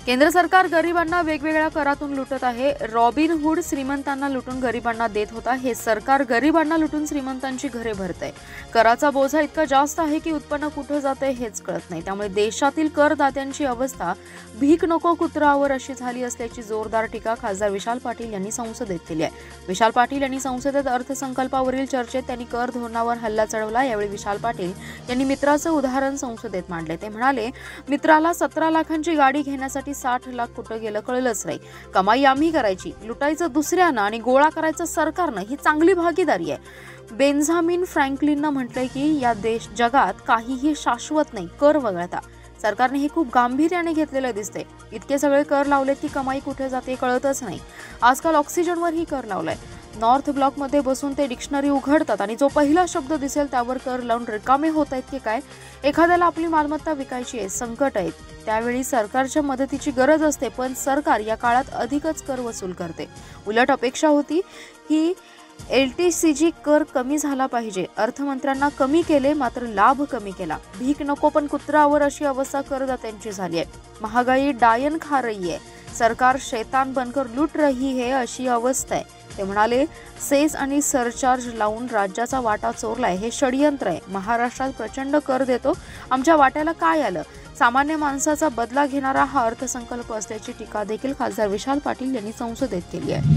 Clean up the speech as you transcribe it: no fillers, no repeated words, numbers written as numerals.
केंद्र सरकार गरिबांना वेगवेगळ्या करातून लुटत आहे। रॉबिनहूड श्रीमंतांना लुटून गरिबांना देत होता, हे सरकार गरिबांना लुटून श्रीमंतांची घरे भरतंय। कराचा बोजा इतका जास्त आहे की उत्पन्न कुठे जाते हेच कळत नाही। त्यामुळे देशातील करदात्यांची अवस्था भीक नको कुत्रावर अशी झाली असल्याची जोरदार टीका खासदार विशाल पाटील यांनी संसदेत केली आहे। विशाल पाटील यांनी संसदेत अर्थसंकल्पावरील चर्चेत त्यांनी कर धोरणावर हल्ला चढवला। यावेळी विशाल पाटील यांनी मित्राचं उदाहरण संसदेत मांडले। ते म्हणाले, मित्राला 17 लाखांची गाडी घेण्यासाठी 60 लाख कुठे गेलं कळलंच नाही। कमाई आम्ही करायची, लुटायचं दुसऱ्यांना आणि गोळा करायचं सरकारनं, ही चांगली भागीदारी आहे। बेंजामिन फ्रँकलिननं म्हटलंय की या जगात काहीही शाश्वत नाही, कर वगळता। सरकारने हे खूप गांभीर्याने घेतलेलं दिसते। इतके सगळे कर लावलेत की कमाई कुठे जाते कळतच नाही। आजकाल ऑक्सिजनवरही कर लावलाय। नॉर्थ ब्लॉकमध्ये बसून ते डिक्शनरी उघडतात आणि जो पहिला शब्द दिसेल त्यावर कर लावून रिकामे होत आहेत की काय। एखाद्याला आपली मालमत्ता विकायची आहे, संकट आहे, त्यावेळी सरकारच्या मदतीची गरज असते, पण सरकार या काळात अधिकच कर वसूल करते। उलट अपेक्षा होती ही LTCG कर कमी झाला पाहिजे। अर्थमंत्र्यांना कमी केले, मात्र लाभ कमी केला। भीक नको पण कुत्रावर अशी अवस्था करदात्यांची झाली आहे। महागाई डायन खा रही है, सरकार शैतान बनकर लूट रही है अशी अवस्था आहे। ते म्हणाले, सेस आणि सरचार्ज लावून राज्याचा वाटा चोरलाय, हे षडयंत्र आहे। महाराष्ट्रात प्रचंड कर देतो, आमच्या वाट्याला काय आलं। सामान्य माणसाचा बदला घेणारा हा अर्थसंकल्प असल्याची टीका देखील खासदार विशाल पाटील यांनी संसदेत केली आहे।